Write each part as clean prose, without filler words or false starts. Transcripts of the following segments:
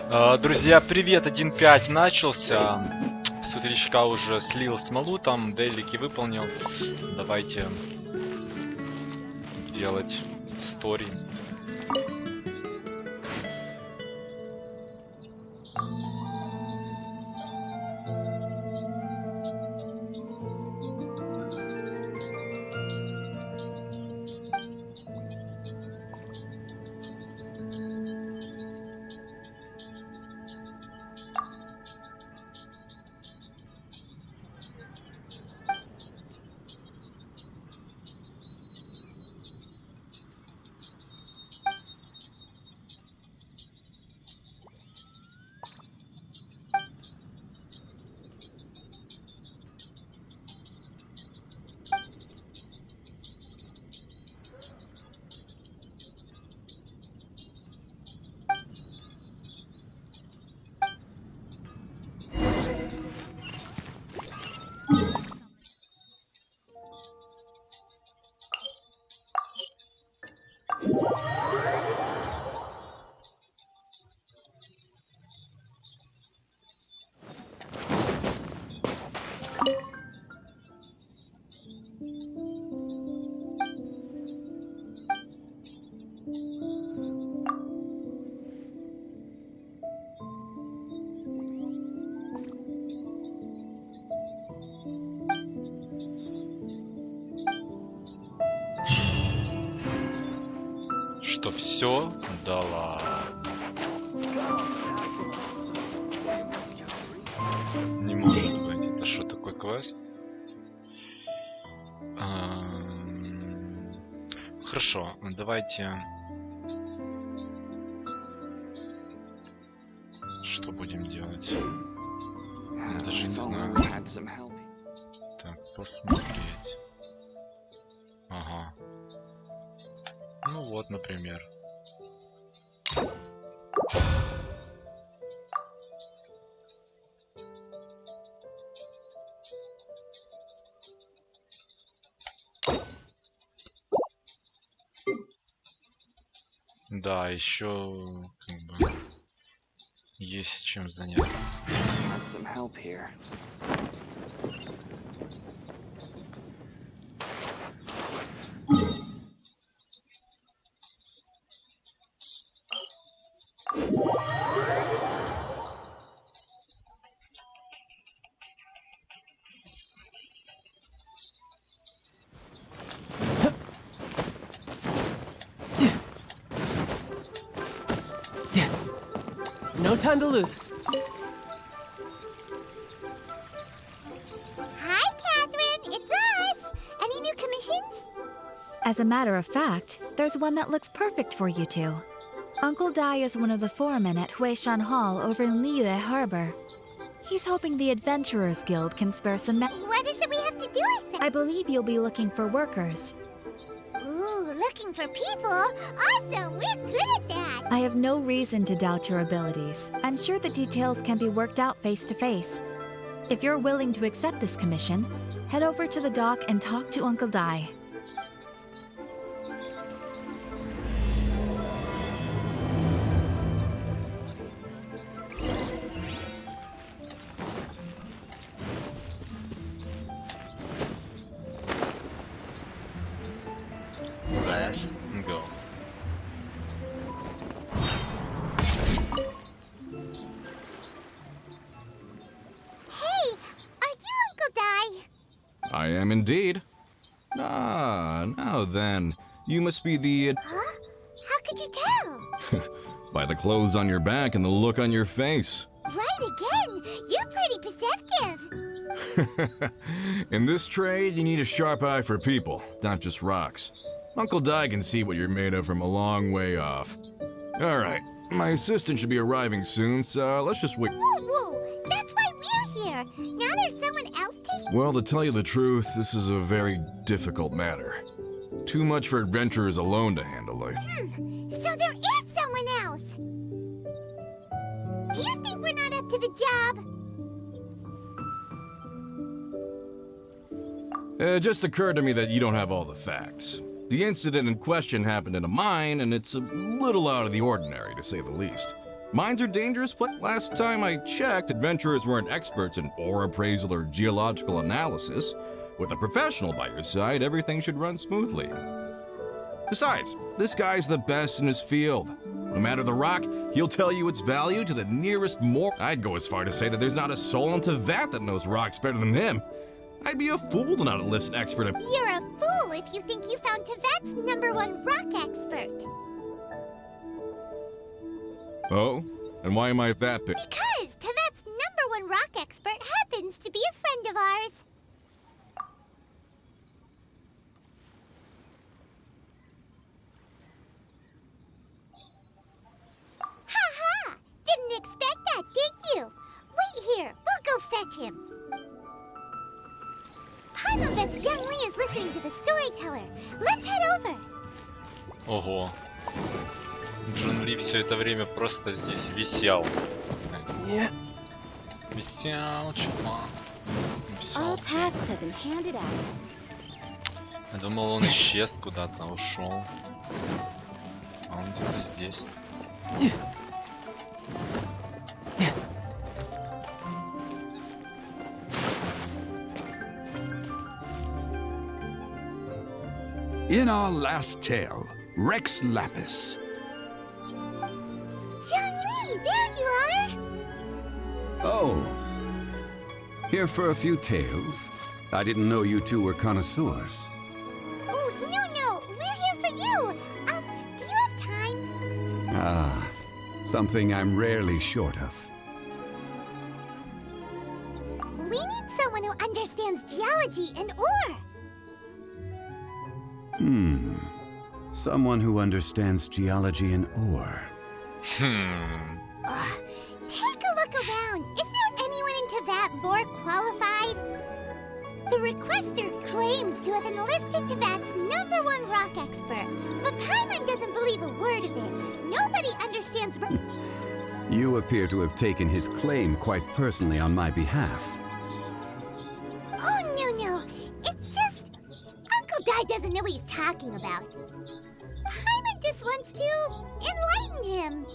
Друзья, привет, 1.5 начался. С утречка уже слил смолу, там дейлики выполнил. Давайте делать стори. Что все? Да ладно. Не может быть. Это что, такой квест? Хорошо, давайте... Что будем делать? Я даже не знаю. Так, посмотреть. Ага. Ну вот, например. Да, еще как бы есть чем заняться. No time to lose. Hi, Catherine. It's us. Any new commissions? As a matter of fact, there's one that looks perfect for you two. Uncle Dai is one of the foremen at Huishan Hall over in Liyue Harbor. He's hoping the Adventurers Guild can spare some What is it we have to do exactly? I believe you'll be looking for workers. Ooh, looking for people? Awesome. We're good at that. I have no reason to doubt your abilities. I'm sure the details can be worked out face to face. If you're willing to accept this commission, head over to the dock and talk to Uncle Dai. Let's go. Hey, are you Uncle Dai? I am indeed. Ah, now then. You must be the... Huh? How could you tell? by the clothes on your back and the look on your face. Right again. You're pretty perceptive. In this trade, you need a sharp eye for people, not just rocks. Uncle Dai can see what you're made of from a long way off. All right, my assistant should be arriving soon, so let's just wait. Woo woo. That's why we're here. Now there's someone else taking... Well, to tell you the truth, this is a very difficult matter. Too much for adventurers alone to handle it. So there is someone else. Do you think we're not up to the job? It just occurred to me that you don't have all the facts. The incident in question happened in a mine, and it's a little out of the ordinary, to say the least. Mines are dangerous places. Last time I checked, adventurers weren't experts in ore appraisal or geological analysis. With a professional by your side, everything should run smoothly. Besides, this guy's the best in his field. No matter the rock, he'll tell you its value to the nearest more. I'd go as far to say that there's not a soul in Tevat that knows rocks better than him. I'd be a fool to not enlist an expert. You're a fool if you think you found Tevat's #1 rock expert. Oh? And why am I that big? Because Tevat's #1 rock expert happens to be a friend of ours. Ha! Didn't expect that, did you? Wait here. We'll go fetch him. Paimon bets Zhang Li is listening to the storyteller. Let's head over. Ого. Джун Ли все это время просто здесь висел. Yeah. Висел, чувак. All Висел. tasks have been handed out. Я думал, он исчез куда-то, ушел. А он где-то здесь. In our last tale, Rex Lapis. Zhang Li, there you are. Oh. Here for a few tales? I didn't know you two were connoisseurs. Oh, no. We're here for you. Do you have time? Ah, something I'm rarely short of. We need someone who understands geology and ore. Someone who understands geology and ore. Take a look around. Is there anyone in Tevat more qualified? The requester claims to have enlisted Tevat's #1 rock expert, but Paimon doesn't believe a word of it. Nobody understands. You appear to have taken his claim quite personally on my behalf. Oh, no. It's just Uncle Dai doesn't know what he's talking about. Paimon just wants to enlighten him.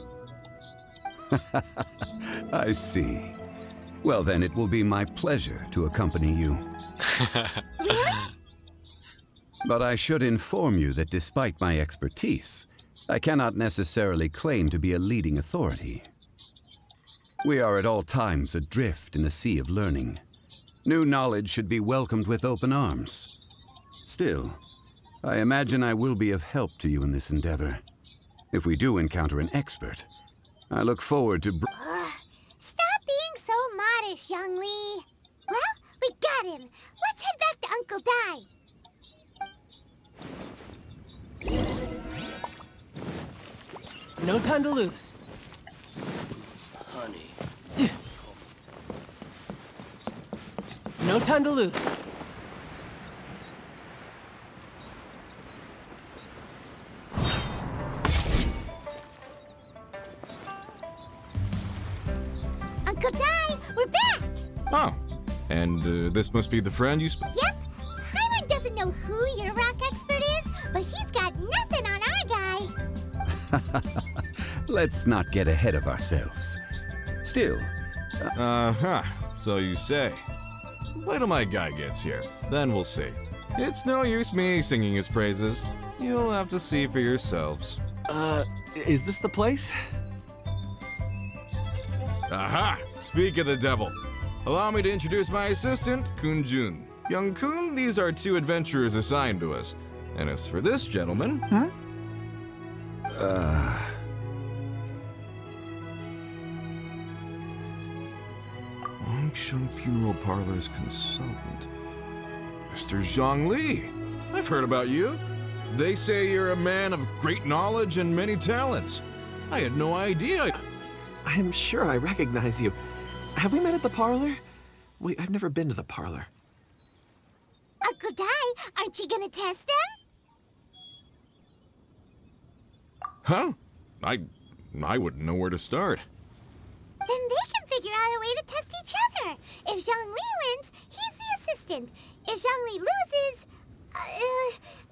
I see. Well, then it will be my pleasure to accompany you. Really? But I should inform you that despite my expertise, I cannot necessarily claim to be a leading authority. We are at all times adrift in a sea of learning. New knowledge should be welcomed with open arms. Still, I imagine I will be of help to you in this endeavor. If we do encounter an expert, I look forward to... Stop being so modest, Young Li. Well, we got him. Let's head back to Uncle Dai. No time to lose. Honey. No time to lose. Uncle Dai, we're back. Oh. And this must be the friend you Yep. Paimon doesn't know who your rock expert is, but he's got nothing on our guy. Let's not get ahead of ourselves. Still, Uh-huh. So you say. Wait till my guy gets here. Then we'll see. It's no use me singing his praises. You'll have to see for yourselves. Is this the place? Aha! Speak of the devil. Allow me to introduce my assistant, Kun Jun. Young Kun, these are 2 adventurers assigned to us. And as for this gentleman... Longsheng Funeral Parlor's consultant. Mr. Zhang Li. I've heard about you. They say you're a man of great knowledge and many talents. I had no idea. I'm sure I recognize you. Have we met at the parlor? Wait, I've never been to the parlor. Uncle Dai, aren't you gonna test them? Huh? I wouldn't know where to start. Then they can figure out a way to test each other. If Zhang Li wins, he's the assistant. If Zhang Li loses...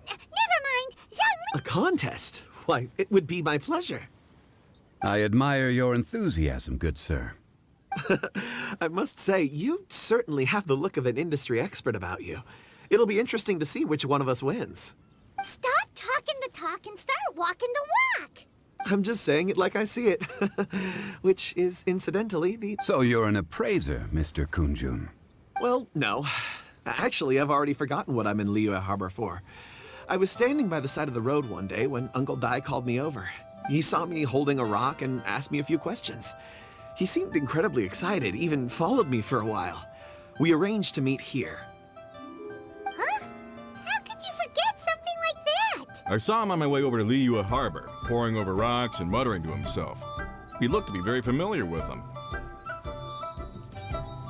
never mind. Zhang Li... A contest? Why, it would be my pleasure. I admire your enthusiasm, good sir. I must say, you certainly have the look of an industry expert about you. It'll be interesting to see which one of us wins. Stop talking the talk and start walking the walk! I'm just saying it like I see it. Which is, incidentally, the... So you're an appraiser, Mr. Kunjun. Well, no. Actually, I've already forgotten what I'm in Liyue Harbor for. I was standing by the side of the road one day when Uncle Dai called me over. He saw me holding a rock and asked me a few questions. He seemed incredibly excited, even followed me for a while. We arranged to meet here. Huh? How could you forget something like that? I saw him on my way over to Liyue Harbor, poring over rocks and muttering to himself. He looked to be very familiar with them.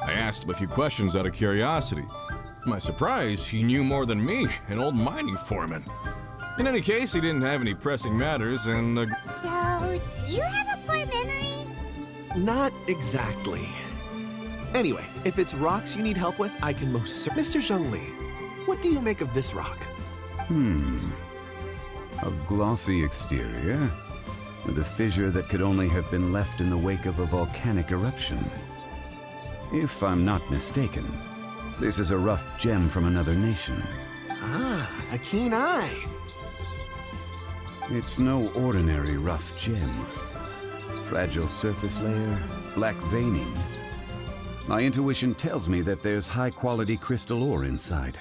I asked him a few questions out of curiosity. To my surprise, he knew more than me, an old mining foreman. In any case, he didn't have any pressing matters, and... So, do you have a poor memory? Not exactly. Anyway, if it's rocks you need help with, I can most certainly... Mr. Zhongli, what do you make of this rock? A glossy exterior, with a fissure that could only have been left in the wake of a volcanic eruption. If I'm not mistaken, this is a rough gem from another nation. Ah, a keen eye. It's no ordinary rough gem. Fragile surface layer, black veining. My intuition tells me that there's high-quality crystal ore inside.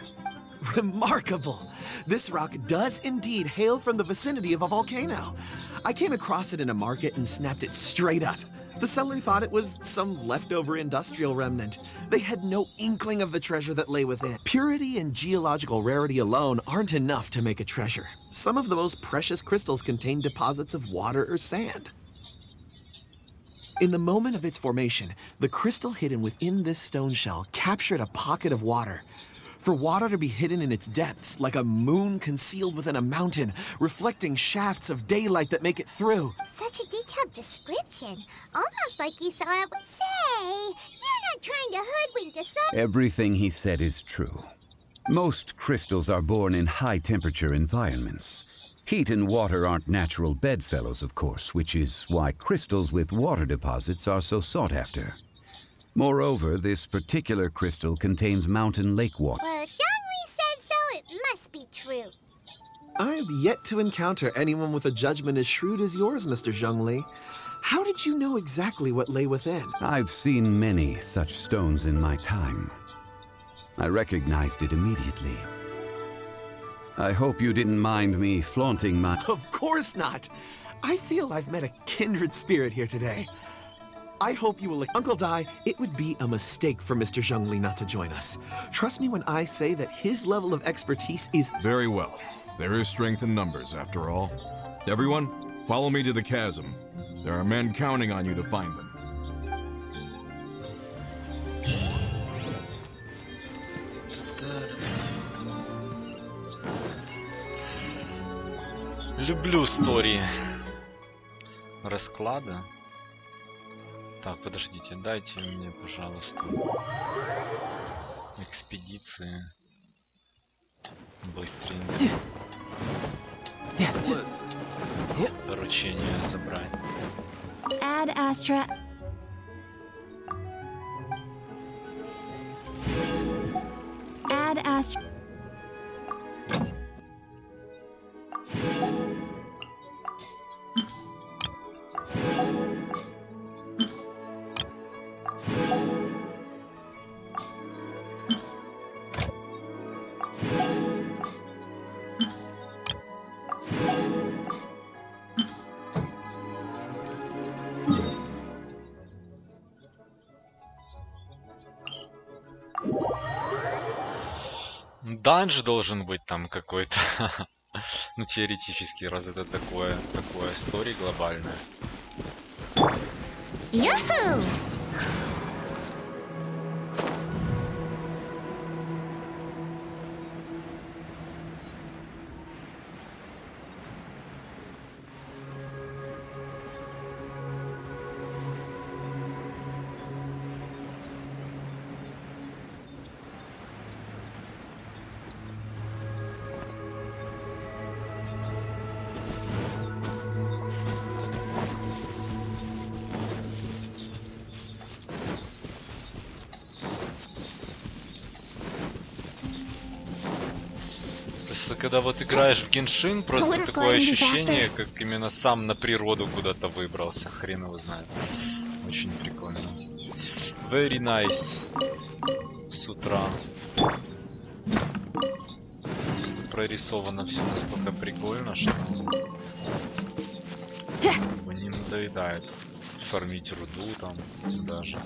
Remarkable! This rock does indeed hail from the vicinity of a volcano. I came across it in a market and snapped it straight up. The seller thought it was some leftover industrial remnant. They had no inkling of the treasure that lay within. Purity and geological rarity alone aren't enough to make a treasure. Some of the most precious crystals contain deposits of water or sand. In the moment of its formation, the crystal hidden within this stone shell captured a pocket of water. For water to be hidden in its depths, like a moon concealed within a mountain, reflecting shafts of daylight that make it through. Such a detailed description. Almost like you saw it. Say, you're not trying to hoodwink us up. Everything he said is true. Most crystals are born in high-temperature environments. Heat and water aren't natural bedfellows, of course, which is why crystals with water deposits are so sought after. Moreover, this particular crystal contains mountain lake water. Well, if Zhongli said so, it must be true. I've yet to encounter anyone with a judgment as shrewd as yours, Mr. Zhongli. How did you know exactly what lay within? I've seen many such stones in my time. I recognized it immediately. I hope you didn't mind me flaunting my... Of course not! I feel I've met a kindred spirit here today. I hope you will... Uncle Dai, it would be a mistake for Mr. Zhongli not to join us. Trust me when I say that his level of expertise is... Very well. There is strength in numbers, after all. Everyone, follow me to the chasm. There are men counting on you to find them. Люблю стори расклада. Так, подождите, дайте мне, пожалуйста, экспедиции быстренько. Поручение забрать. Ad Astra. Ad Astra. Данж должен быть там какой-то. Ну, теоретически, раз это такое стори глобальное. Yahoo! Просто когда вот играешь в Genshin, просто Would it такое glide any ощущение, как именно сам на природу куда-то выбрался. Хрен его знает. Очень прикольно. Very nice. С утра. Прорисовано все настолько прикольно, что не надоедает фармить руду там даже.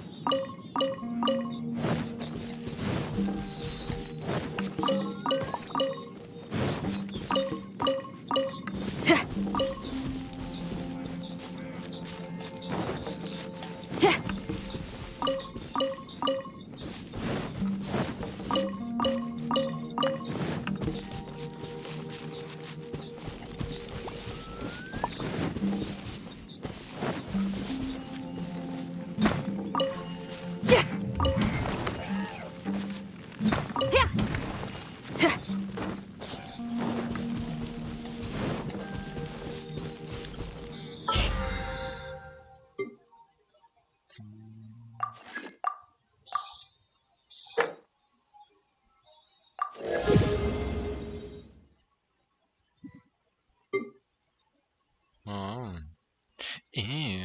А, и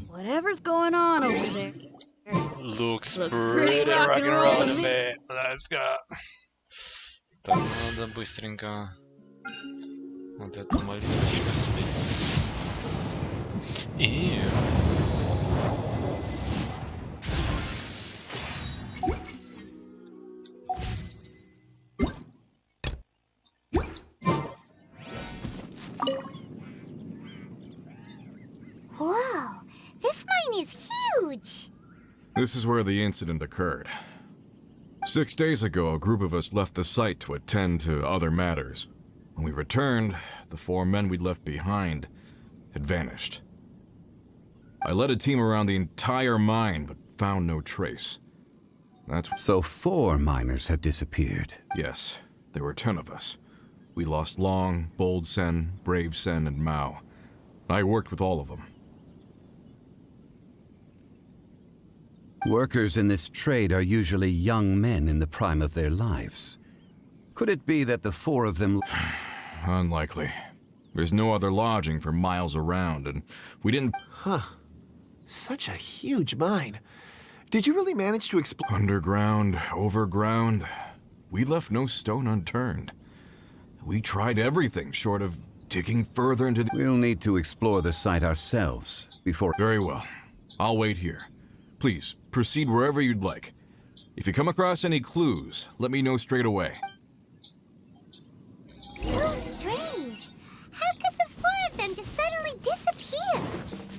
Whatever's going on over there. looks Looks pretty pretty rock and roll roll to to me. me. Let's go. Так, надо быстренько вот эту малиночку слить. И Whoa, this mine is huge! This is where the incident occurred. 6 days ago, a group of us left the site to attend to other matters. When we returned, the 4 men we'd left behind had vanished. I led a team around the entire mine, but found no trace. That's... So 4 miners have disappeared. Yes, there were 10 of us. We lost Long, Bold Sen, Brave Sen, and Mao. I worked with all of them. Workers in this trade are usually young men in the prime of their lives. Could it be that the 4 of them... Unlikely. There's no other lodging for miles around, and we didn't... Huh. Such a huge mine. Did you really manage to explore? Underground, overground, we left no stone unturned. We tried everything short of digging further into the... We'll need to explore the site ourselves before... Very well. I'll wait here. Please, proceed wherever you'd like. If you come across any clues, let me know straight away. So strange. How could the 4 of them just suddenly disappear?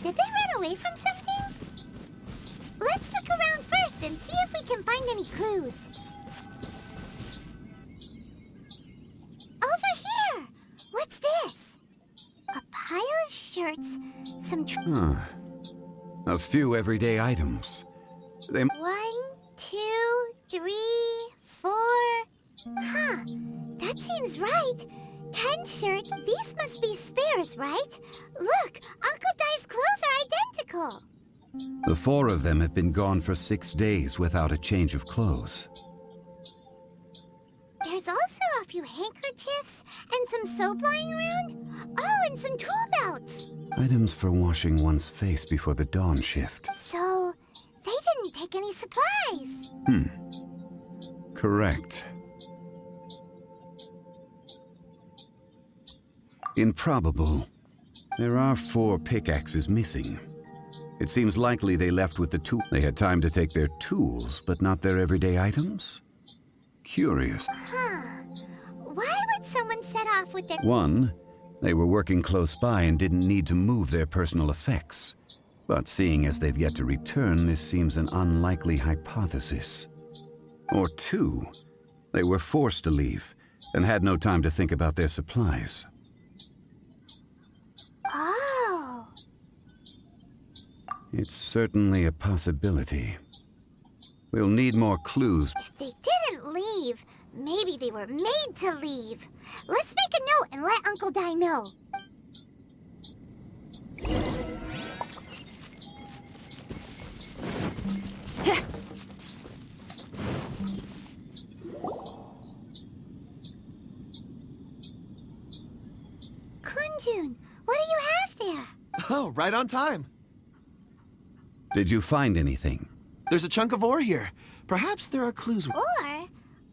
Did they run away from something? Let's look around first and see if we can find any clues. Over here! What's this? A pile of shirts, some A few everyday items. They... 1, 2, 3, 4. Huh. That seems right. 10 shirts. These must be spares, right? Look, Uncle Dai's clothes are identical. The 4 of them have been gone for 6 days without a change of clothes. There's also a few handkerchiefs and some soap lying around. Oh, and some tool belts. Items for washing one's face before the dawn shift. So, they didn't take any supplies. Correct. Improbable. There are 4 pickaxes missing. It seems likely they left with the tool. They had time to take their tools, but not their everyday items? Curious. Huh. Why would someone set off with their... 1, they were working close by and didn't need to move their personal effects. But seeing as they've yet to return, this seems an unlikely hypothesis. Or 2, they were forced to leave and had no time to think about their supplies. Oh. It's certainly a possibility. We'll need more clues. If they didn't leave, maybe they were made to leave. Let's make a note and let Uncle Di know. Kunjun, what do you have there? Oh, right on time. Did you find anything? There's a chunk of ore here. Perhaps there are clues. Or, what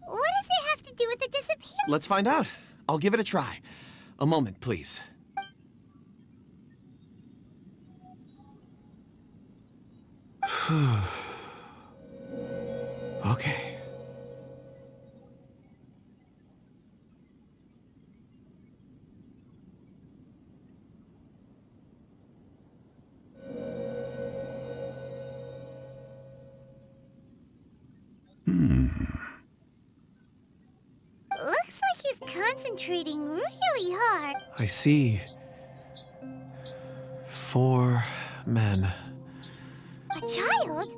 does it have to do with the disappearance? Let's find out. I'll give it a try. A moment, please. Okay. Looks like he's concentrating really hard. I see. 4 men. A child?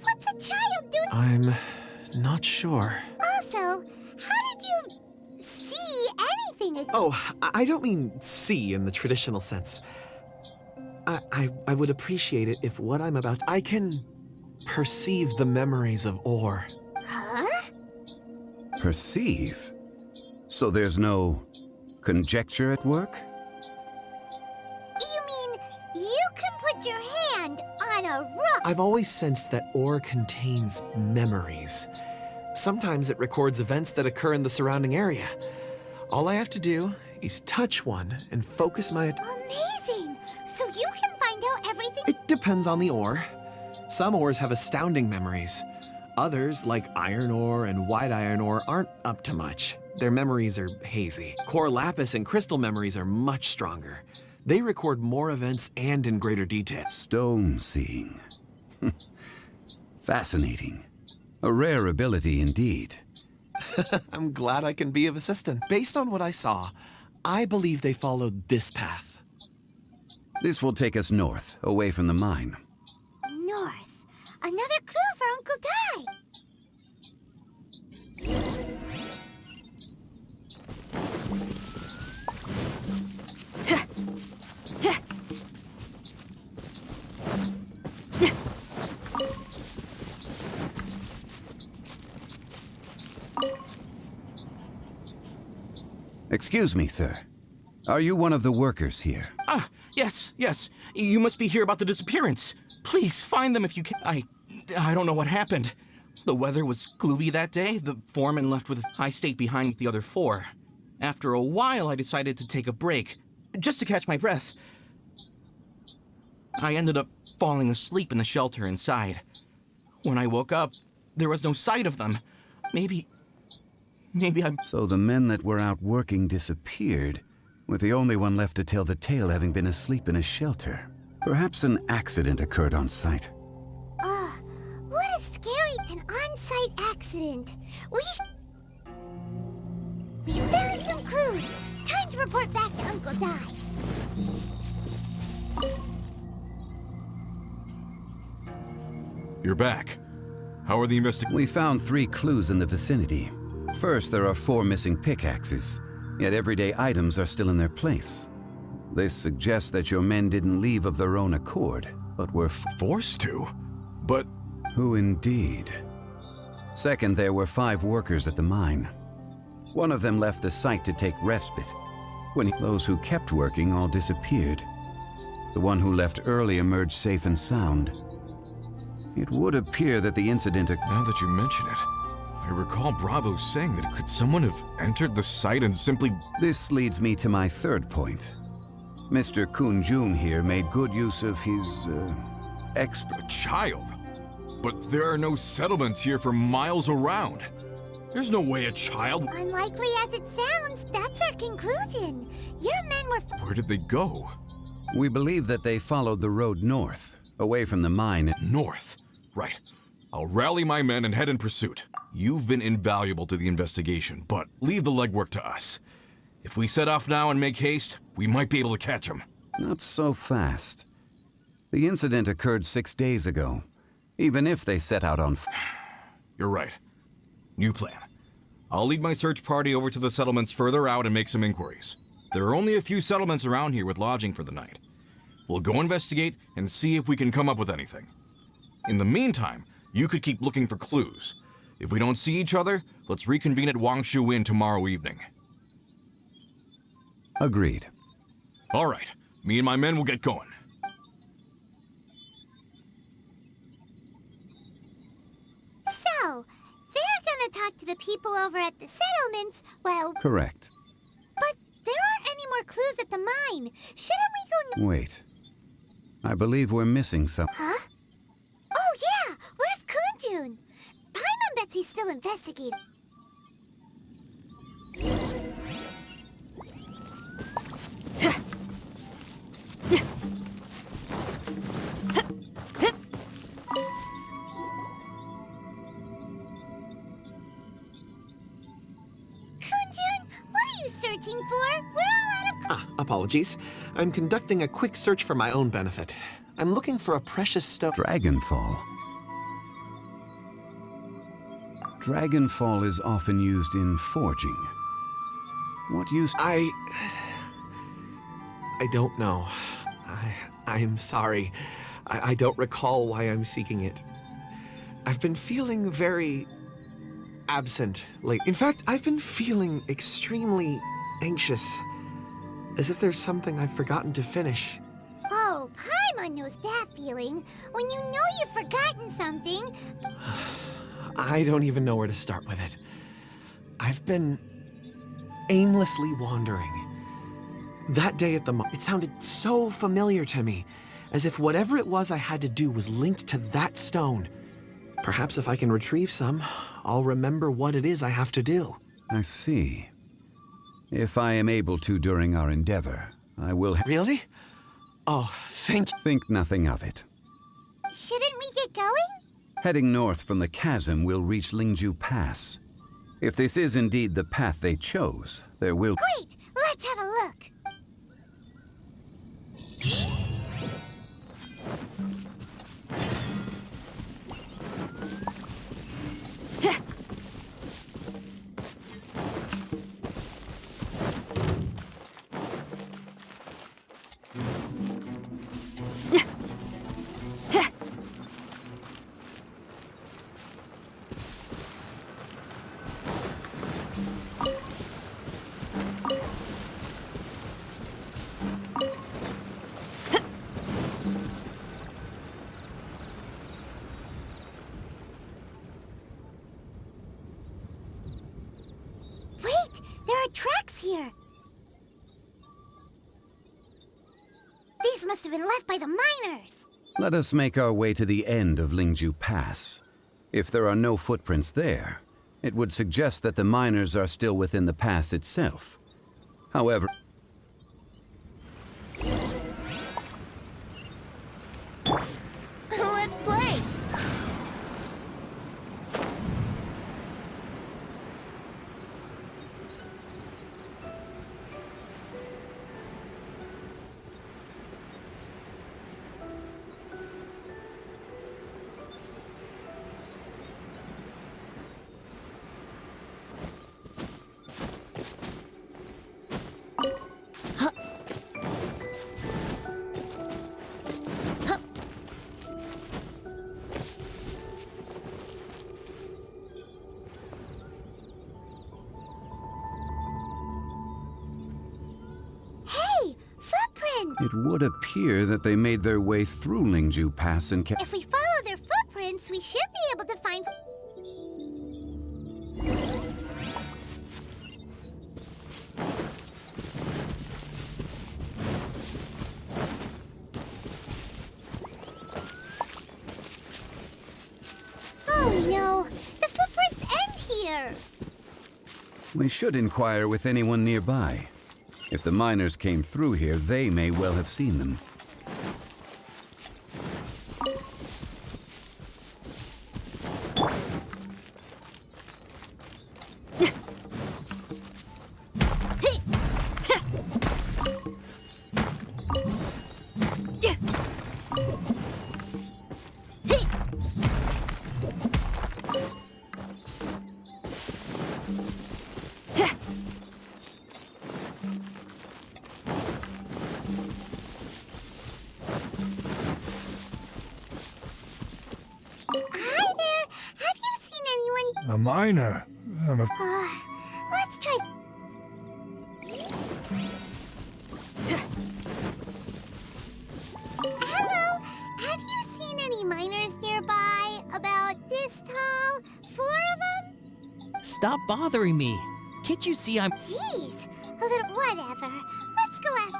What's a child doing? I'm not sure. Also, how did you see anything? Oh, I don't mean see in the traditional sense. I would appreciate it if what I'm about... I can perceive the memories of ore. Huh? Perceive? So there's no conjecture at work? You mean you can put your hand on a rock? I've always sensed that ore contains memories. Sometimes it records events that occur in the surrounding area. All I have to do is touch one and focus my... Amazing! So you can find out everything? It depends on the ore. Some ores have astounding memories. Others, like iron ore and white iron ore, aren't up to much. Their memories are hazy. Core lapis and crystal memories are much stronger. They record more events and in greater detail. Stone seeing. Fascinating. A rare ability indeed. I'm glad I can be of assistance. Based on what I saw, I believe they followed this path. This will take us north, away from the mine. North. Another clue for Uncle Di. Excuse me, sir. Are you one of the workers here? Ah, yes. You must be here about the disappearance. Please find them if you can. I don't know what happened. The weather was gloomy that day. The foreman left with... I stayed behind with the other 4. After a while, I decided to take a break, just to catch my breath. I ended up falling asleep in the shelter inside. When I woke up, there was no sight of them. Maybe I'm... So the men that were out working disappeared, with the only one left to tell the tale having been asleep in a shelter. Perhaps an accident occurred on site. What a scary and on-site accident. We found some clues. Time to report back to Uncle Di. You're back. How are the investigations? We found 3 clues in the vicinity. First, there are 4 missing pickaxes, yet everyday items are still in their place. This suggests that your men didn't leave of their own accord, but were Forced to? But... Who indeed? Second, there were 5 workers at the mine. One of them left the site to take respite. Those who kept working all disappeared. The one who left early emerged safe and sound. It would appear that the incident... Now that you mention it, I recall Bravo saying that could someone have entered the site and simply... This leads me to my third point. Mr. Kunjun here made good use of his, expert... A child? But there are no settlements here for miles around. There's no way a child... Unlikely as it sounds, that's our conclusion. Your men were... Where did they go? We believe that they followed the road north, away from the mine. North. Right. I'll rally my men and head in pursuit. You've been invaluable to the investigation, but leave the legwork to us. If we set off now and make haste, we might be able to catch them. Not so fast. The incident occurred 6 days ago. Even if they set out on... You're right. New plan. I'll lead my search party over to the settlements further out and make some inquiries. There are only a few settlements around here with lodging for the night. We'll go investigate and see if we can come up with anything. In the meantime, you could keep looking for clues. If we don't see each other, let's reconvene at Wangshu Inn tomorrow evening. Agreed. All right. Me and my men will get going. So, they're gonna talk to the people over at the settlements while... Correct. But there aren't any more clues at the mine. Shouldn't we go... Wait. I believe we're missing some. Huh? Oh yeah! Where's Kunjun? Paimon bets he's still investigating. Kunjun, what are you searching for? We're all out of... Apologies. I'm conducting a quick search for my own benefit. I'm looking for a precious stone. Dragonfall. Dragonfall is often used in forging. What use? I don't know. I'm sorry. I don't recall why I'm seeking it. I've been feeling very absent lately. In fact, I've been feeling extremely anxious. As if there's something I've forgotten to finish. Oh, Paimon knows that feeling. When you know you've forgotten something. I don't even know where to start with it. I've been aimlessly wandering. That day at the it sounded so familiar to me, as if whatever it was I had to do was linked to that stone. Perhaps if I can retrieve some, I'll remember what it is I have to do. I see. If I am able to during our endeavor, I will Really? Oh, thank you. think nothing of it. Shouldn't we get going? Heading north from the chasm, we'll reach Lingju Pass. If this is indeed the path they chose, there will... Great! Let's have a look. Wait! There are tracks here! These must have been left by the miners! Let us make our way to the end of Lingju Pass. If there are no footprints there, it would suggest that the miners are still within the pass itself. However... Let's play! It would appear that they made their way through Lingju Pass and If we follow their footprints, we should be able to find... Oh no! The footprints end here! We should inquire with anyone nearby. If the miners came through here, they may well have seen them. miner. Let's try. Hello, have you seen any miners nearby? About this tall? 4 of them? Stop bothering me. Can't you see I'm... Jeez, a little whatever. Let's go ask.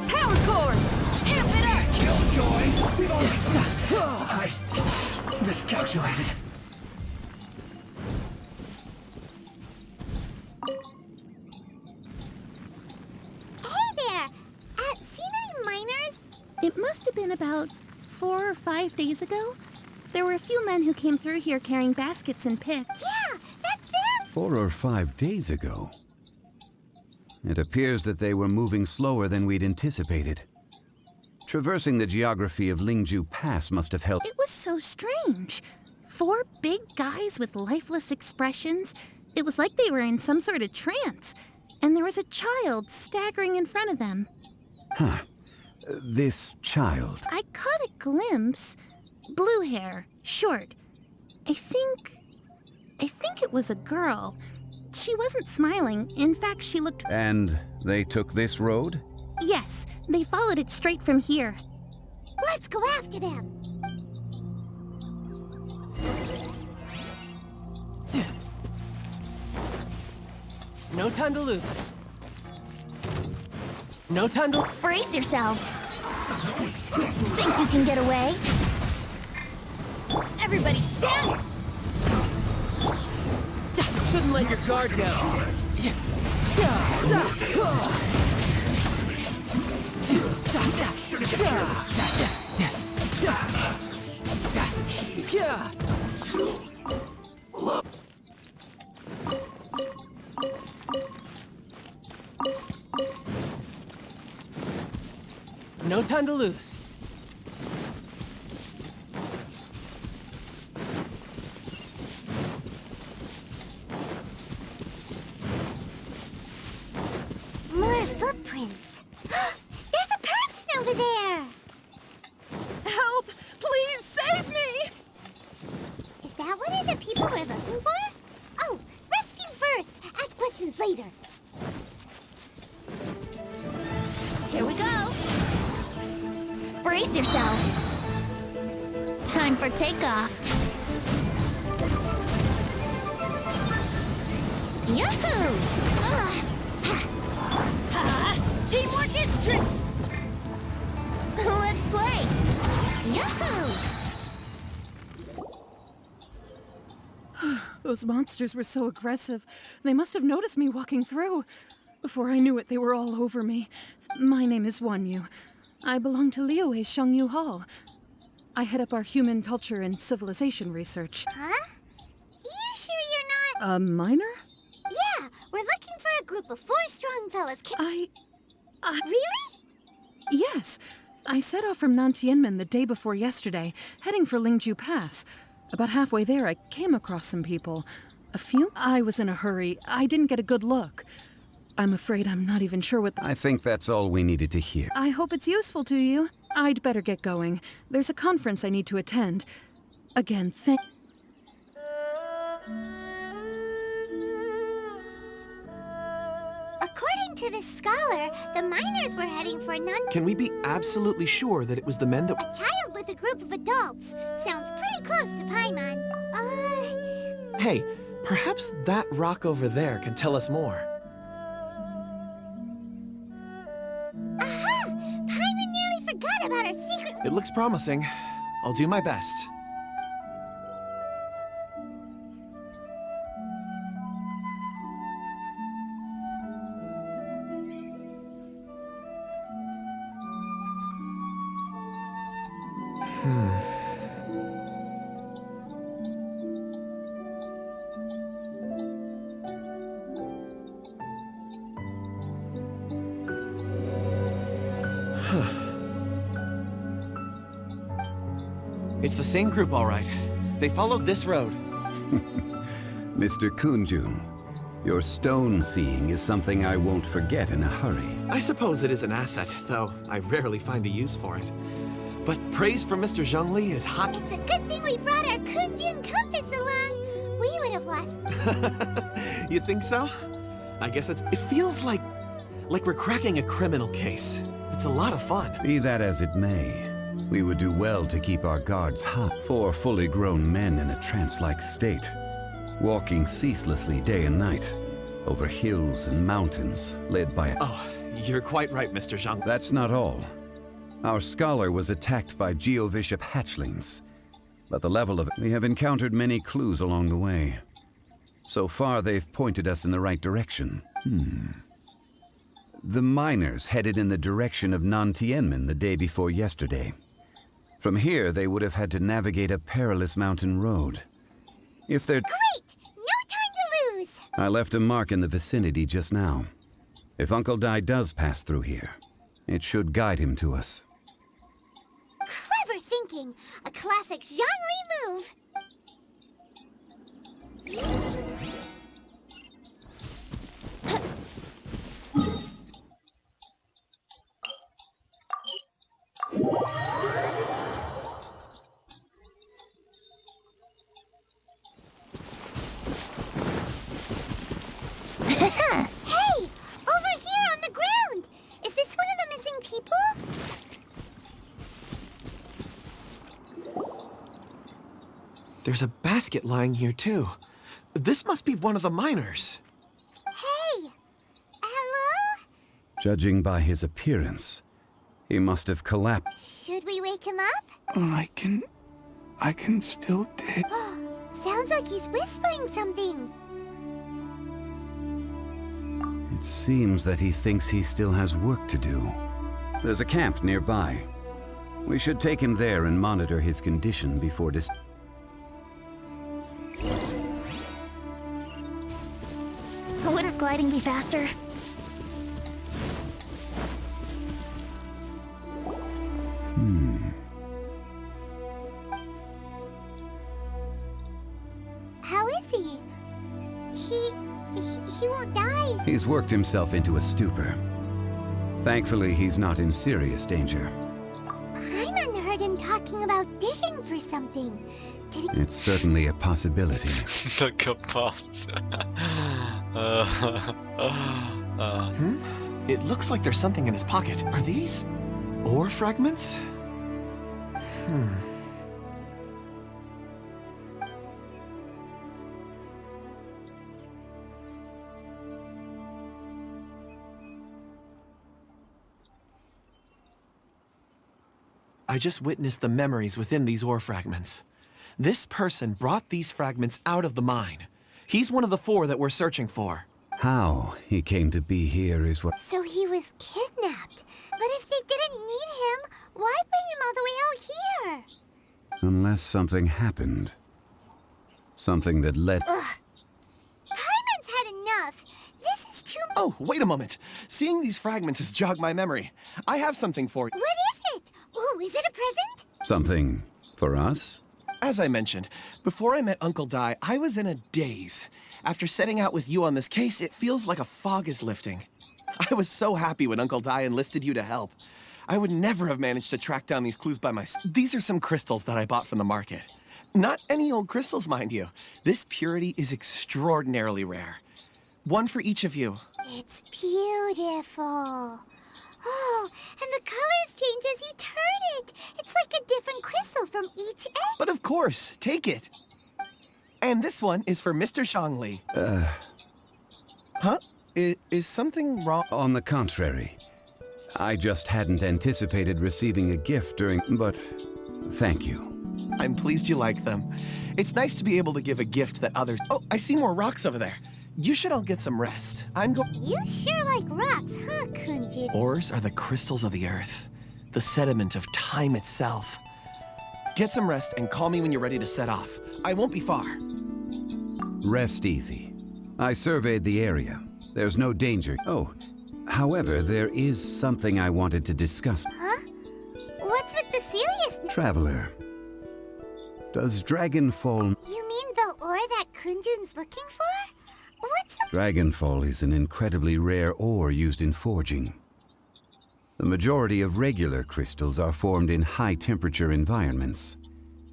Power cord! Amp it up! Killjoy! I miscalculated. Hey there! Seen any miners? It must have been about 4 or 5 days ago. There were a few men who came through here carrying baskets and picks. Yeah, that's them! 4 or 5 days ago. It appears that they were moving slower than we'd anticipated. Traversing the geography of Lingju Pass must have helped. It was so strange. 4 big guys with lifeless expressions. It was like they were in some sort of trance. And there was a child staggering in front of them. Huh. This child. I caught a glimpse. Blue hair, short. I think it was a girl. She wasn't smiling. In fact, she looked... And they took this road? Yes, they followed it straight from here. Let's go after them! No time to lose. No time to... Brace yourselves! Think you can get away? Everybody stand! Couldn't let your guard down. No time to lose. More footprints. There's a person over there! Help! Please save me! Is that one of the people we're looking for? Oh, rescue first. Ask questions later. Here we go. Brace yourselves. Time for takeoff. Yahoo! Teamwork is trick! Let's play. Yahoo! Those monsters were so aggressive. They must have noticed me walking through. Before I knew it, they were all over me. My name is Wanyu. I belong to Liyue's Shangyu Hall. I head up our human culture and civilization research. Huh? You sure you're not... A miner? Yeah, we're looking for a group of 4 strong fellas. Really? Yes. I set off from Nantianmen the day before yesterday, heading for Lingju Pass. About halfway there, I came across some people. A few? I was in a hurry. I didn't get a good look. I'm afraid I'm not even sure what... I think that's all we needed to hear. I hope it's useful to you. I'd better get going. There's a conference I need to attend. Again, thank... According to this scholar, the miners were heading for Can we be absolutely sure that it was the men that... a child with a group of adults. Sounds pretty close to Paimon. Hey, perhaps that rock over there can tell us more. Aha! Paimon nearly forgot about our secret... It looks promising. I'll do my best. It's the same group, all right. They followed this road. Mr. Kunjun, Your stone seeing is something I won't forget in a hurry. I suppose it is an asset, though I rarely find a use for it. But praise from Mr. Zhongli is hot. It's a good thing we brought our Kunjun compass along. We would have lost. You think so? I guess it feels like we're cracking a criminal case. It's a lot of fun. Be that as it may, we would do well to keep our guards hot. 4 fully grown men in a trance-like state, walking ceaselessly day and night, over hills and mountains, led by a... Oh, you're quite right, Mr. Zhang. That's not all. Our scholar was attacked by Geovishap hatchlings, but the level of... We have encountered many clues along the way. So far, they've pointed us in the right direction. The miners headed in the direction of Nantianmen the day before yesterday. From here, they would have had to navigate a perilous mountain road. If they're... Great! No time to lose! I left a mark in the vicinity just now. If Uncle Dai does pass through here, it should guide him to us. Clever thinking! A classic Zhongli move! Hey! Over here on the ground! Is this one of the missing people? There's a basket lying here, too. This must be one of the miners. Hey! Hello? Judging by his appearance, he must have collapsed. Should we wake him up? I can still dig. Sounds like he's whispering something. It seems that he thinks he still has work to do. There's a camp nearby. We should take him there and monitor his condition before Wouldn't gliding be faster? How is he? He won't die. He's worked himself into a stupor. Thankfully, he's not in serious danger. Paimon heard him talking about digging for something. Did he? It's certainly a possibility. Look about. It looks like there's something in his pocket. Are these ore fragments? I just witnessed the memories within these ore fragments. This person brought these fragments out of the mine. He's one of the 4 that we're searching for. How he came to be here is what... So he was kidnapped. But if they didn't need him, why bring him all the way out here? Unless something happened. Something that led... Paimon's had enough. This is too... Oh, wait a moment. Seeing these fragments has jogged my memory. I have something for you. What is it? Ooh, is it a present? Something for us? As I mentioned, before I met Uncle Dai, I was in a daze. After setting out with you on this case, it feels like a fog is lifting. I was so happy when Uncle Dai enlisted you to help. I would never have managed to track down these clues by myself. These are some crystals that I bought from the market. Not any old crystals, mind you. This purity is extraordinarily rare. One for each of you. It's beautiful. Oh, and the colors change as you turn it. It's like a different crystal from each end. But of course, take it. And this one is for Mr. Zhongli. Huh? Is something wrong? On the contrary. I just hadn't anticipated receiving a gift but thank you. I'm pleased you like them. It's nice to be able to give a gift that others... Oh, I see more rocks over there. You should all get some rest. You sure like rocks, huh, Kunji? Ores are the crystals of the earth, the sediment of time itself. Get some rest and call me when you're ready to set off. I won't be far. Rest easy. I surveyed the area. There's no danger. Oh, however, there is something I wanted to discuss. Huh? What's with the seriousness? Traveler, does Dragonfall... You mean the ore that Kunjun's looking for? What's the Dragonfall is an incredibly rare ore used in forging. The majority of regular crystals are formed in high-temperature environments.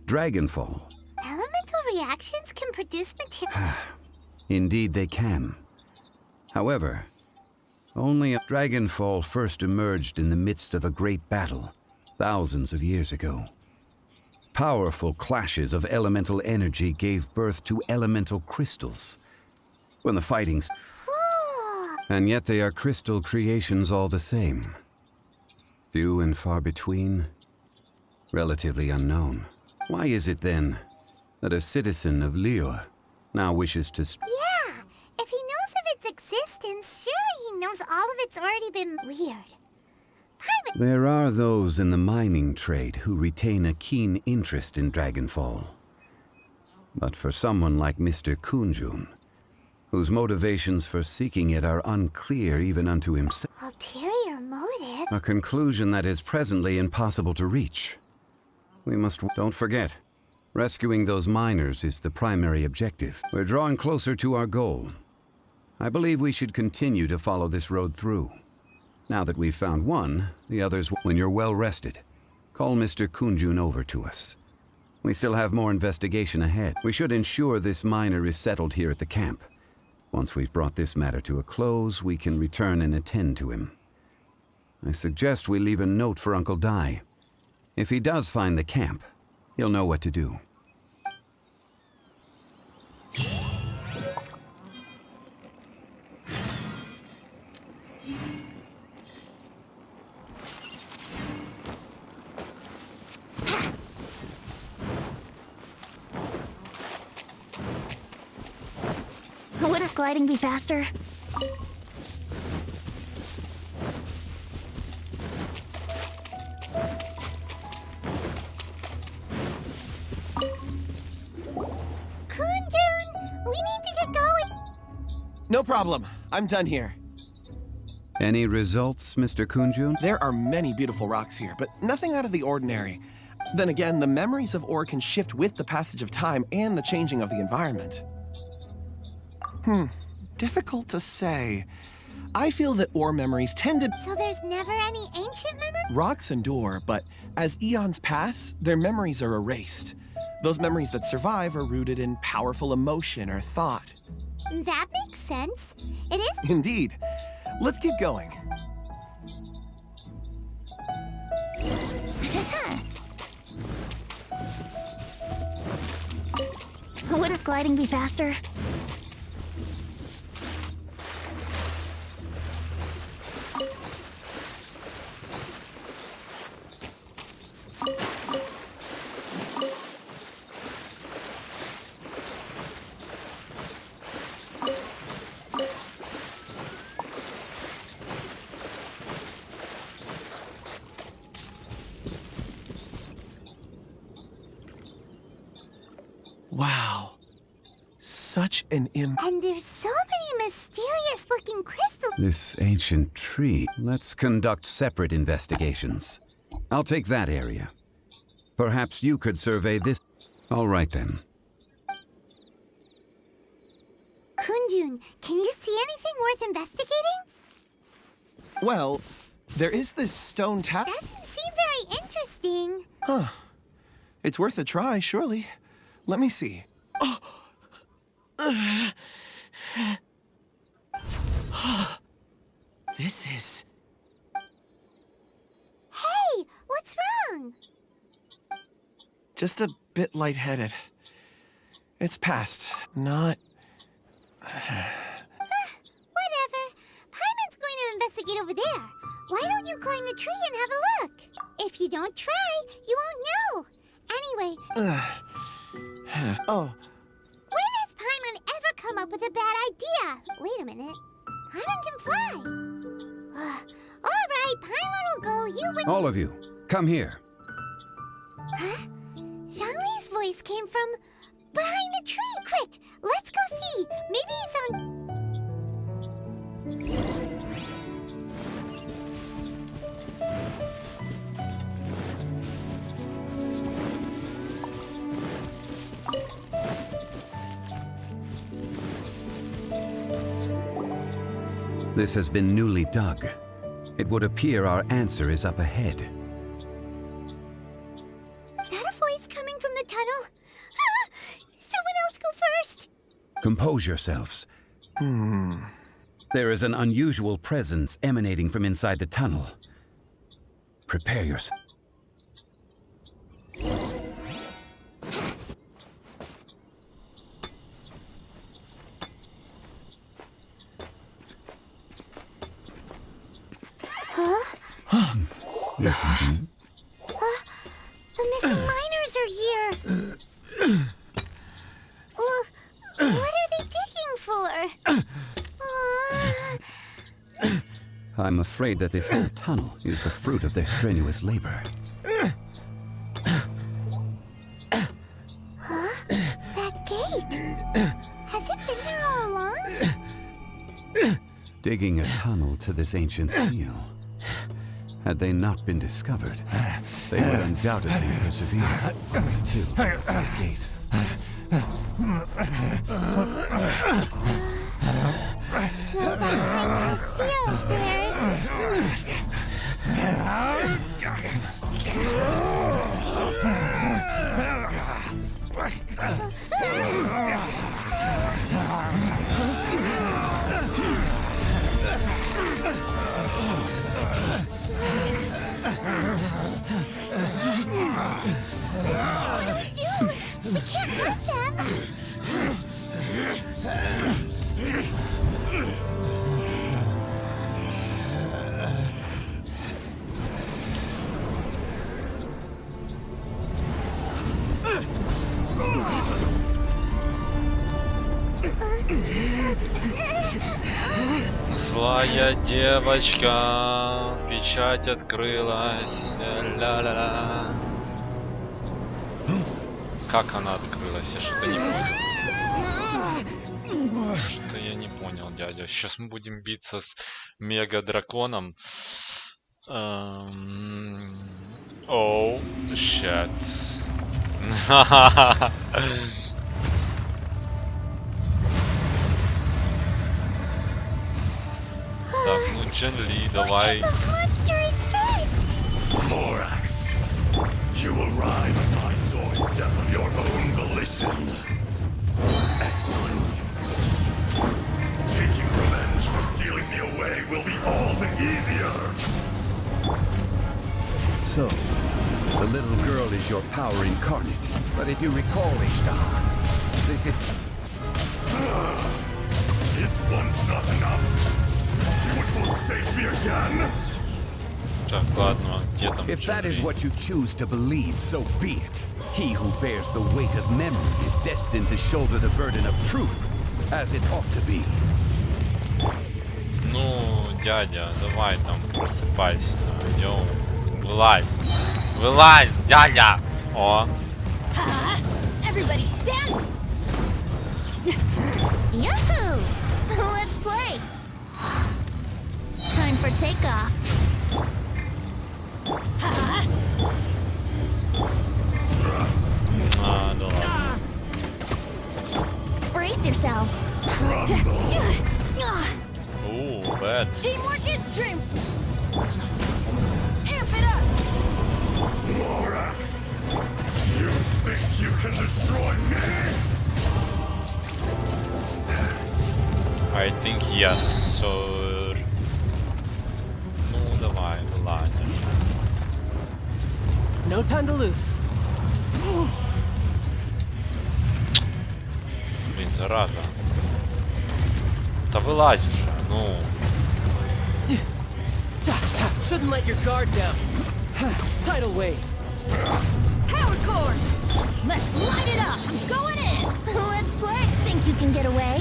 Dragonfall. Elemental reactions can produce material. Indeed, they can. However, only a Dragonfall first emerged in the midst of a great battle, thousands of years ago. Powerful clashes of elemental energy gave birth to elemental crystals. When the fighting... And yet they are crystal creations all the same. Few and far between, relatively unknown. Why is it then that a citizen of Liyue now wishes to... Yeah, if he knows of its existence, surely he knows all of it's already been weird. There are those in the mining trade who retain a keen interest in Dragonfall. But for someone like Mr. Kunjun, whose motivations for seeking it are unclear even unto himself. Ulterior motive? A conclusion that is presently impossible to reach. We must... Don't forget, rescuing those miners is the primary objective. We're drawing closer to our goal. I believe we should continue to follow this road through. Now that we've found one, the others... When you're well rested, call Mr. Kunjun over to us. We still have more investigation ahead. We should ensure this miner is settled here at the camp. Once we've brought this matter to a close, we can return and attend to him. I suggest we leave a note for Uncle Dai. If he does find the camp, he'll know what to do. Wouldn't gliding be faster? Kunjun, we need to get going. No problem. I'm done here. Any results, Mr. Kunjun? There are many beautiful rocks here, but nothing out of the ordinary. Then again, the memories of ore can shift with the passage of time and the changing of the environment. Difficult to say. I feel that ore memories tend to... So there's never any ancient memory? Rocks endure, but as eons pass, their memories are erased. Those memories that survive are rooted in powerful emotion or thought. That makes sense. It is... Indeed. Let's keep going. Wouldn't gliding be faster? Wow. Such an And there's so many mysterious-looking crystals. This ancient tree. Let's conduct separate investigations. I'll take that area. Perhaps you could survey this. All right then. Kunjun, can you see anything worth investigating? Well, there is this stone tower. Doesn't seem very interesting. Huh. It's worth a try, surely. Let me see. This is... Hey, what's wrong? just a bit lightheaded. It's past, not... Whatever. Paimon's going to investigate over there. Why don't you climb the tree and have a look? If you don't try, you won't know. Anyway... Oh. When has Paimon ever come up with a bad idea? Wait a minute. Paimon can fly. All right, Paimon will go. You would... All of you, come here. Huh? Zhongli's voice came from behind the tree. Quick, let's go see. Maybe he found... This has been newly dug. It would appear our answer is up ahead. Is that a voice coming from the tunnel? Someone else go first! Compose yourselves. There is an unusual presence emanating from inside the tunnel. Prepare yourself. Listen. The missing miners are here! What are they digging for? I'm afraid that this whole tunnel is the fruit of their strenuous labor. That gate! Has it been there all along? Digging a tunnel to this ancient seal. Had they not been discovered, they would undoubtedly persevere to the gate. So behind the seal, there's... What do we do? We can't hurt them! Злая девочка, печать открылась. Ля-ля-ля. Как она открылась? Я что-то не понял. Что-то я не понял, дядя. Сейчас мы будем биться с мега-драконом. Оу, щет. Так, ну Джен Ли, давай. Morax, you arrive at my doorstep of your own volition. Excellent. Taking revenge for stealing me away will be all the easier. So, the little girl is your power incarnate. But if you recall, Ishtar, this is... This one's not enough. You would forsake me again? Так, ладно, где там If that Джен is Ли? what you choose to believe, so be it. He who bears the weight of memory is destined to shoulder the burden of truth, as it ought to be. Ну, дядя, давай там, просыпайся. Идем. Вылазь. Вылазь, дядя! О. Everybody stand! Yahoo! Let's play! Time for takeoff. А, да ладно. Brace yourself. Ooh, bad. Teamwork is strength. Amp it up. Morax, you think you can destroy me? I think yes, so... Ну, давай, вылазь. No time to lose. Блин, зараза. Да вылазь уже, ну. Shouldn't let your guard down. Tidal wave. Power cord. Let's light it up. I'm going in. Let's play. Think you can get away?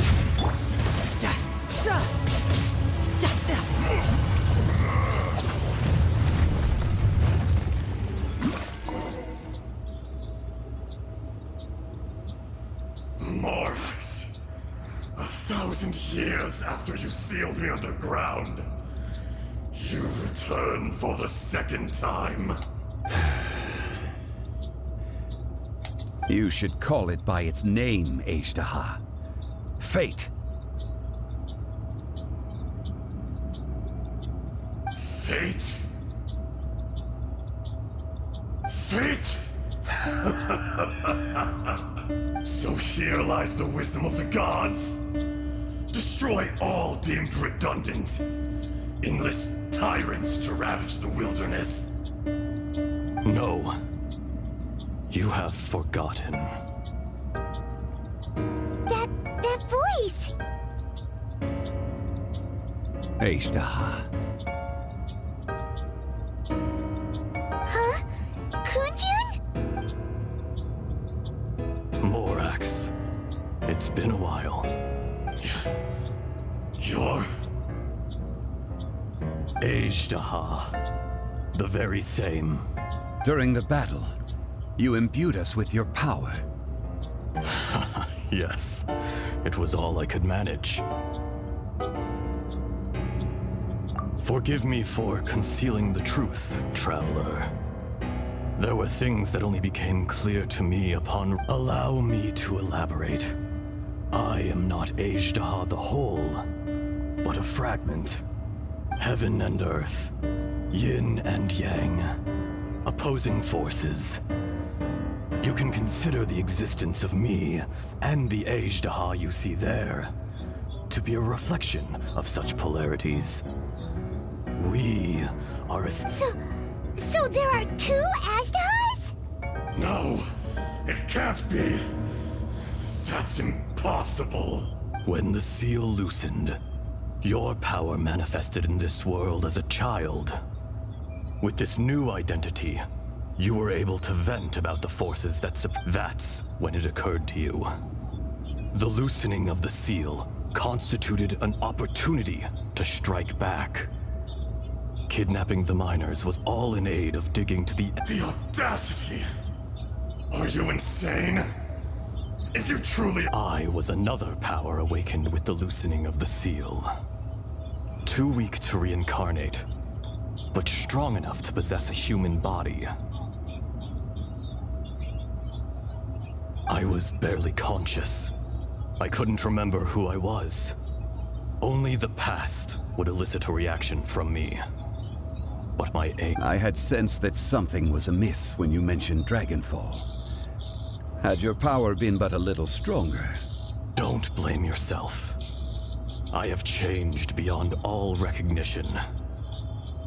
Morax, 1,000 years after you sealed me underground, you return for the second time. You should call it by its name, Ishtar. Fate. Fate? Fate? So here lies the wisdom of the gods. Destroy all deemed redundant. Enlist tyrants to ravage the wilderness. No. You have forgotten. That voice! Ashtaha. Huh? Kunjun? Morax. It's been a while. You're... Ashtaha. The very same. During the battle, you imbued us with your power. Yes. It was all I could manage. Forgive me for concealing the truth, traveler. There were things that only became clear to me upon... Allow me to elaborate. I am not Ashtaha the whole, but a fragment. Heaven and earth, yin and yang, opposing forces. You can consider the existence of me and the Ashtaha you see there to be a reflection of such polarities. We are a... So there are two Ashtahas? No, it can't be. That's impossible. When the seal loosened, your power manifested in this world as a child. With this new identity, you were able to vent about the forces that That's when it occurred to you. The loosening of the seal constituted an opportunity to strike back. Kidnapping the miners was all in aid of digging to the... The audacity! Are you insane? If you truly... I was another power awakened with the loosening of the seal. Too weak to reincarnate, but strong enough to possess a human body. I was barely conscious. I couldn't remember who I was. Only the past would elicit a reaction from me. But my aim... I had sensed that something was amiss when you mentioned Dragonfall. Had your power been but a little stronger... Don't blame yourself. I have changed beyond all recognition.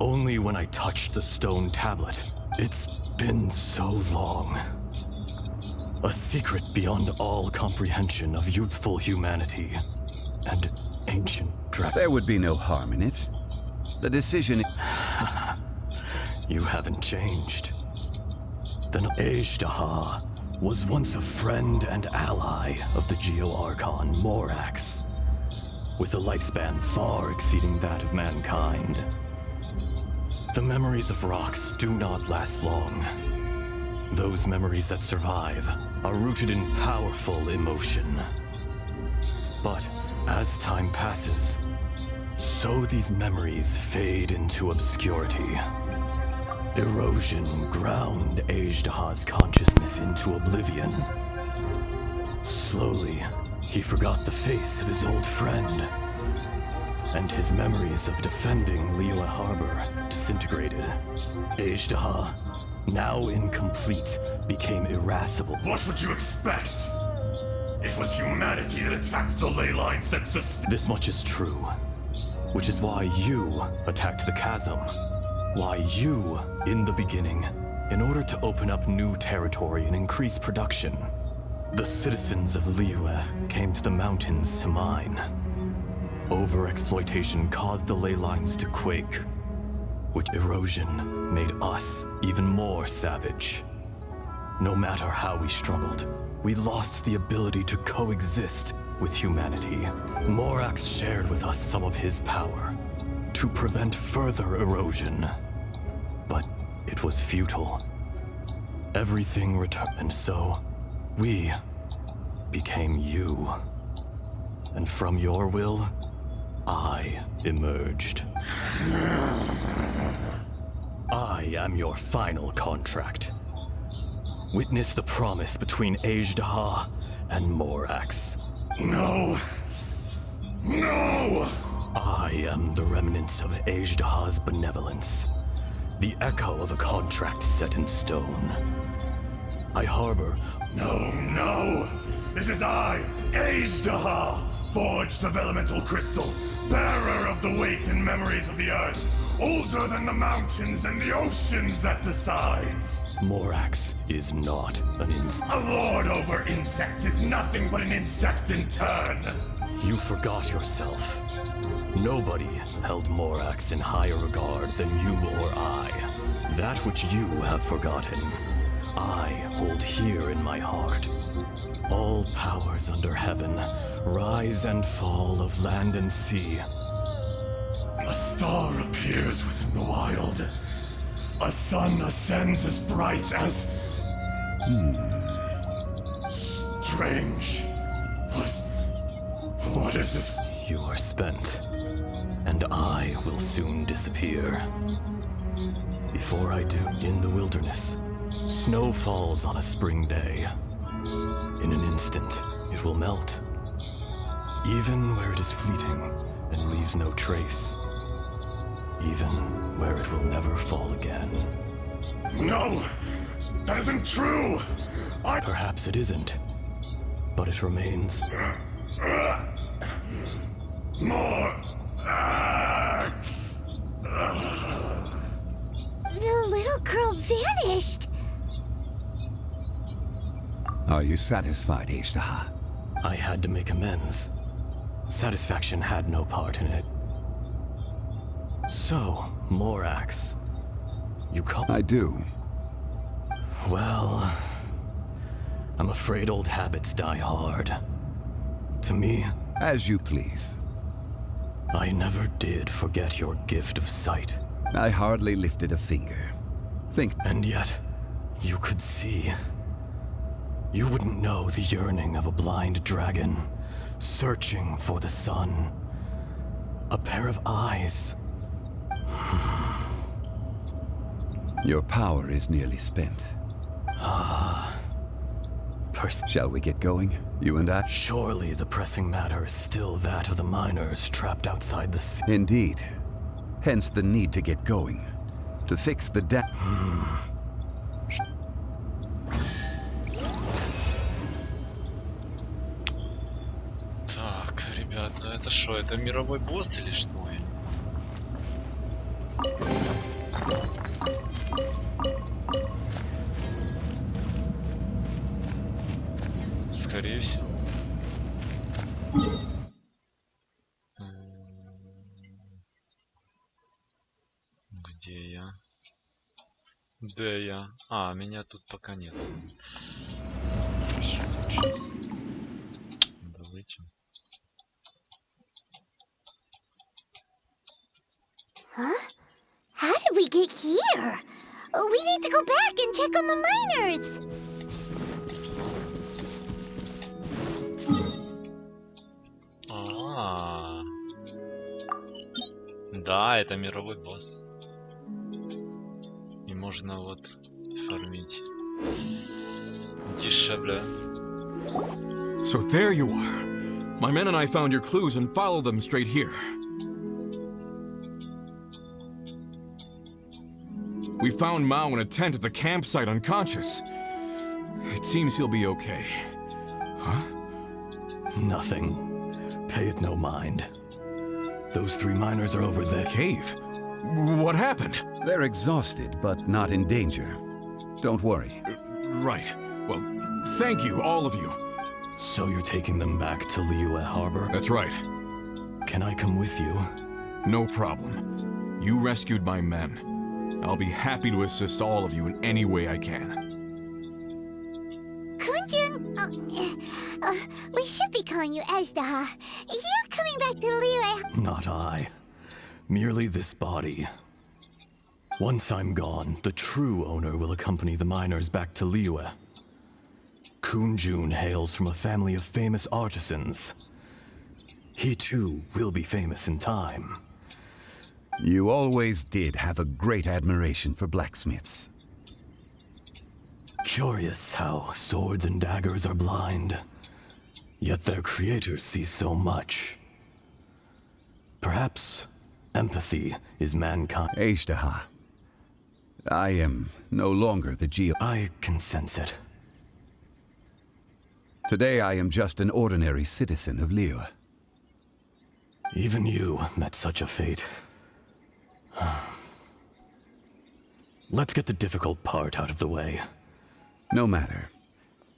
Only when I touched the stone tablet. It's been so long. A secret beyond all comprehension of youthful humanity and ancient dragon. There would be no harm in it. The decision... You haven't changed. Then Ashtaha was once a friend and ally of the Geo-Archon Morax, with a lifespan far exceeding that of mankind. The memories of rocks do not last long. Those memories that survive are rooted in powerful emotion. But as time passes, so these memories fade into obscurity. Erosion ground Ashtaha's consciousness into oblivion. Slowly, he forgot the face of his old friend, and his memories of defending Liyue Harbor disintegrated. Ashtaha, now incomplete, became irascible. What would you expect? It was humanity that attacked the ley lines that This much is true, which is why you attacked the chasm. Why you, in the beginning, in order to open up new territory and increase production. The citizens of Liyue came to the mountains to mine. Overexploitation caused the ley lines to quake, which erosion made us even more savage. No matter how we struggled, we lost the ability to coexist with humanity. Morax shared with us some of his power to prevent further erosion. But it was futile. Everything returned, and so we became you. And from your will, I emerged. I am your final contract. Witness the promise between Ashtaha and Morax. No! No! I am the remnants of Ajdaha's benevolence, the echo of a contract set in stone. I harbor... No! This is I, Ajdaha, forged of elemental crystal, bearer of the weight and memories of the earth, older than the mountains and the oceans that decides. Morax is not an insect. A lord over insects is nothing but an insect in turn. You forgot yourself. Nobody held Morax in higher regard than you or I. That which you have forgotten, I hold here in my heart. All powers under heaven, rise and fall of land and sea. A star appears within the wild. A sun ascends as bright as... Strange. What is this? You are spent, and I will soon disappear. Before I do, in the wilderness, snow falls on a spring day. In an instant, it will melt. Even where it is fleeting and leaves no trace. Even where it will never fall again. No! That isn't true! Perhaps it isn't, but it remains. More axe! The little girl vanished! Are you satisfied, Ajdaha? I had to make amends. Satisfaction had no part in it. So, Morax, you call... I do. Well, I'm afraid old habits die hard. To me... As you please. I never did forget your gift of sight. I hardly lifted a finger. And yet, you could see. You wouldn't know the yearning of a blind dragon, searching for the sun. A pair of eyes. Your power is nearly spent. Shall we get going, you and I? Surely the pressing matter is still that of the miners trapped outside the city. Indeed. Hence the need to get going. To fix the Так, ребята, это что? Это мировой босс или что? Скорее всего. Где я? Где я? А, меня тут пока нет. Хорошо, сейчас. Давайте. Huh? How did we get here? We need to go back and check on the miners. Да, это мировой босс. И можно вот фармить дешевле. So there you are. My men and I found your clues and followed them straight here. We found Mao in a tent at the campsite unconscious. It seems he'll be okay. Huh? Nothing. Pay it no mind. Those three miners are over the cave. What happened? They're exhausted, but not in danger. Don't worry. Right. Well, thank you, all of you. So you're taking them back to Liyue Harbor? That's right. Can I come with you? No problem. You rescued my men. I'll be happy to assist all of you in any way I can. Kunjun, we should be calling you Ajdaha. You're coming back to Liyue. Not I. Merely this body. Once I'm gone, the true owner will accompany the miners back to Liyue. Kunjun hails from a family of famous artisans. He too will be famous in time. You always did have a great admiration for blacksmiths. Curious how swords and daggers are blind, yet their creators see so much. Perhaps empathy is mankind. Ashtaha, I am no longer the Geo. I can sense it. Today I am just an ordinary citizen of Liyue. Even you met such a fate. Let's get the difficult part out of the way. No matter.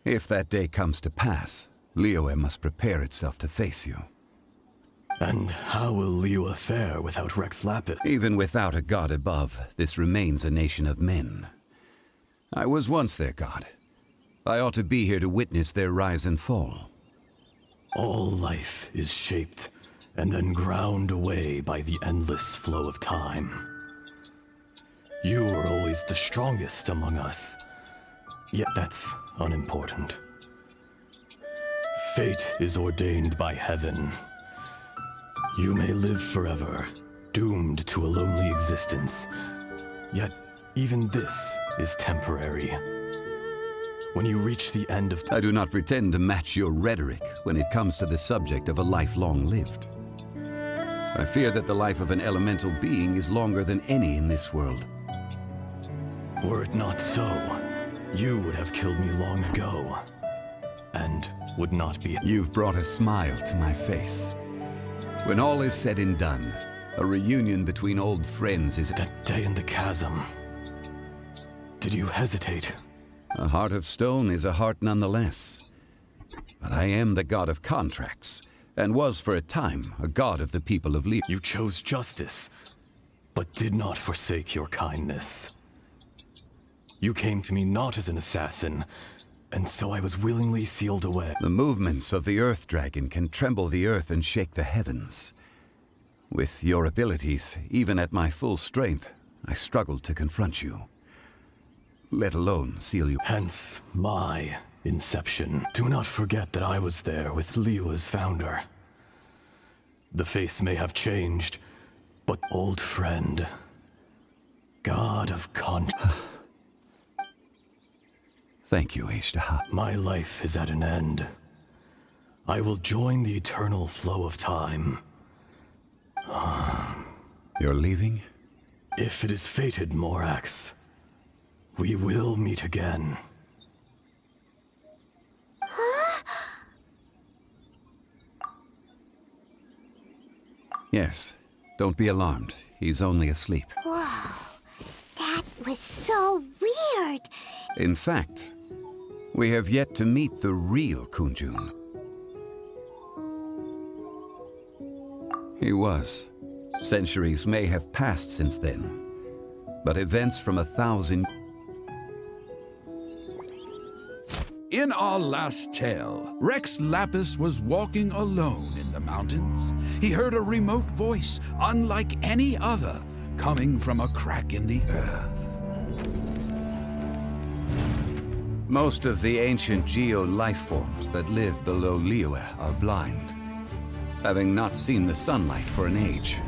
If that day comes to pass, Liyue must prepare itself to face you. And how will Liyue fare without Rex Lapis? Even without a god above, this remains a nation of men. I was once their god. I ought to be here to witness their rise and fall. All life is shaped and then ground away by the endless flow of time. You were always the strongest among us, yet that's unimportant. Fate is ordained by heaven. You may live forever, doomed to a lonely existence, yet even this is temporary. When you reach the end of I do not pretend to match your rhetoric when it comes to the subject of a life long lived. I fear that the life of an elemental being is longer than any in this world. Were it not so, you would have killed me long ago, and would not be. You've brought a smile to my face. When all is said and done, a reunion between old friends is... That day in the chasm. Did you hesitate? A heart of stone is a heart nonetheless. But I am the god of contracts, and was for a time a god of the people of Liyue. You chose justice, but did not forsake your kindness. You came to me not as an assassin, and so I was willingly sealed away. The movements of the Earth Dragon can tremble the earth and shake the heavens. With your abilities, even at my full strength, I struggled to confront you. Let alone seal you. Hence my inception. Do not forget that I was there with Liyue's founder. The face may have changed, but old friend, god of Thank you, Ashtaha. My life is at an end. I will join the eternal flow of time. You're leaving? If it is fated, Morax, we will meet again. Yes. Don't be alarmed. He's only asleep. Whoa. That was so weird. In fact, we have yet to meet the real Kunjun. He was. Centuries may have passed since then, but events from 1,000... In our last tale, Rex Lapis was walking alone in the mountains. He heard a remote voice, unlike any other, coming from a crack in the earth. Most of the ancient geo-life forms that live below Liyue are blind, having not seen the sunlight for an age.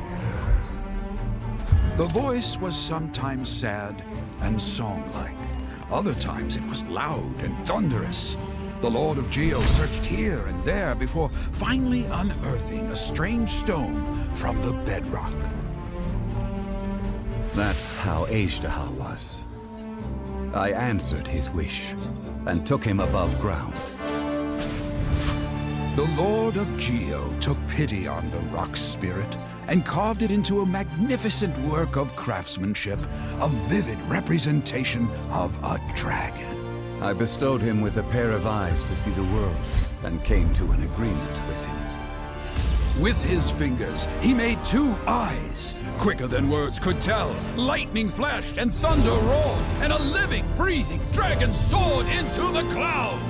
The voice was sometimes sad and song-like. Other times it was loud and thunderous. The Lord of Geo searched here and there before finally unearthing a strange stone from the bedrock. That's how Ashtaha was. I answered his wish and took him above ground. The Lord of Geo took pity on the rock spirit and carved it into a magnificent work of craftsmanship, a vivid representation of a dragon. I bestowed him with a pair of eyes to see the world and came to an agreement with him. With his fingers, he made 2 eyes, quicker than words could tell. Lightning flashed and thunder roared, and a living, breathing dragon soared into the clouds.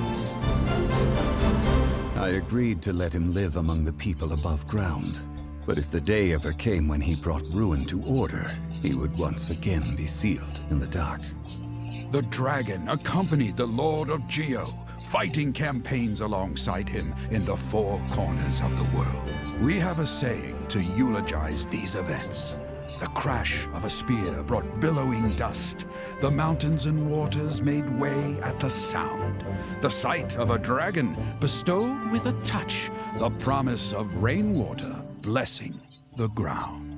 I agreed to let him live among the people above ground. But if the day ever came when he brought ruin to order, he would once again be sealed in the dark. The dragon accompanied the Lord of Geo, fighting campaigns alongside him in the 4 corners of the world. We have a saying to eulogize these events. The crash of a spear brought billowing dust. The mountains and waters made way at the sound. The sight of a dragon bestowed with a touch the promise of rainwater, blessing, the ground.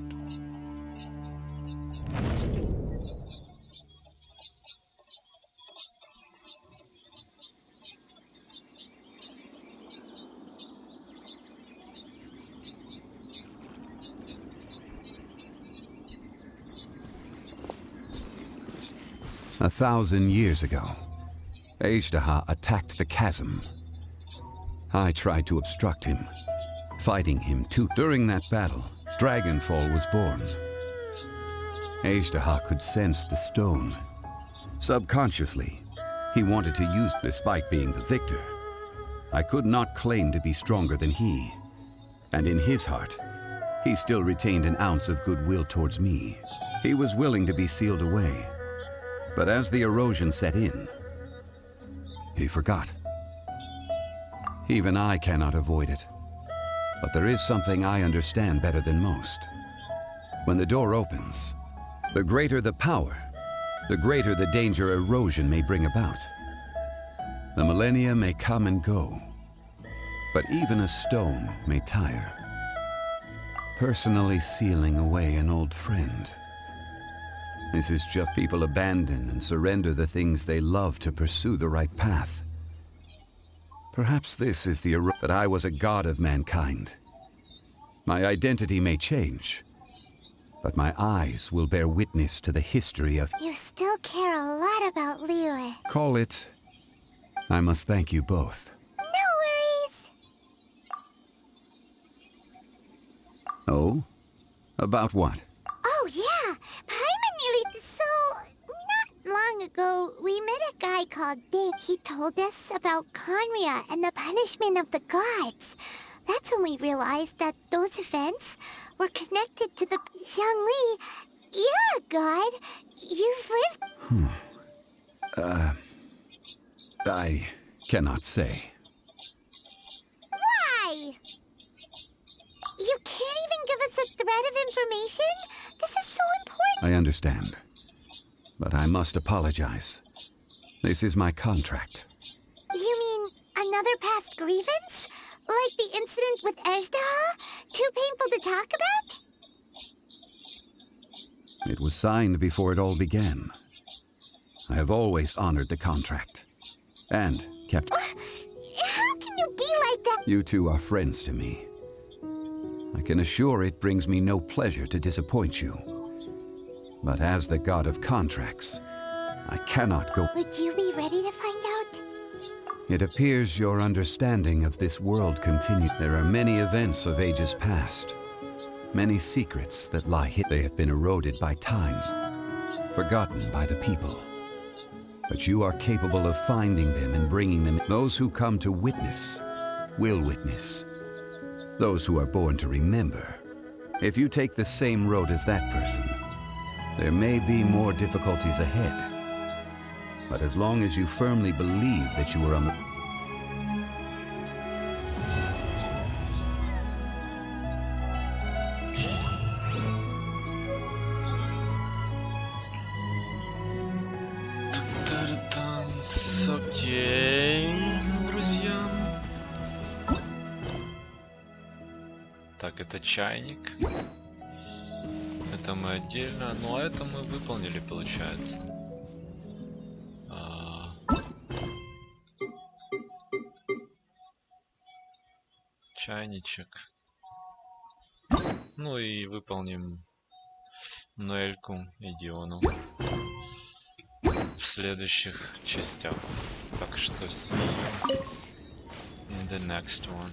A 1,000 years ago, Ajdaha attacked the chasm. I tried to obstruct him, fighting him too. During that battle, Dragonfall was born. Ajdaha could sense the stone. Subconsciously, he wanted to use it despite being the victor. I could not claim to be stronger than he, and in his heart, he still retained an ounce of goodwill towards me. He was willing to be sealed away. But as the erosion set in, he forgot. Even I cannot avoid it. But there is something I understand better than most. When the door opens, the greater the power, the greater the danger erosion may bring about. The millennia may come and go, but even a stone may tire. Personally sealing away an old friend. This is just people abandon and surrender the things they love to pursue the right path. Perhaps this is the but I was a god of mankind. My identity may change, but my eyes will bear witness to the history of... You still care a lot about Liyue. Call it... I must thank you both. No worries. Oh? About what? Oh, yeah. So, not long ago, we met a guy called Dick. He told us about Conria and the punishment of the gods. That's when we realized that those events were connected to the... Zhangli, you're a god. You've lived... I cannot say. Why? You can't even give us a thread of information? This is so important. I understand. But I must apologize. This is my contract. You mean another past grievance? Like the incident with Ajdaha? Too painful to talk about? It was signed before it all began. I have always honored the contract. And kept... How can you be like that? You two are friends to me. I can assure it brings me no pleasure to disappoint you. But as the god of contracts, I cannot go... Would you be ready to find out? It appears your understanding of this world continues. There are many events of ages past. Many secrets that lie hidden. They have been eroded by time, forgotten by the people. But you are capable of finding them and bringing them. Those who come to witness will witness. Those who are born to remember. If you take the same road as that person, there may be more difficulties ahead. But as long as you firmly believe that you are on the... Окей, друзья. Так, это чайник. Это мы отдельно. Ну а это мы выполнили, получается. Чайничек. Ну и выполним Ноэльку и Диону в следующих частях. Так что see you in the next one.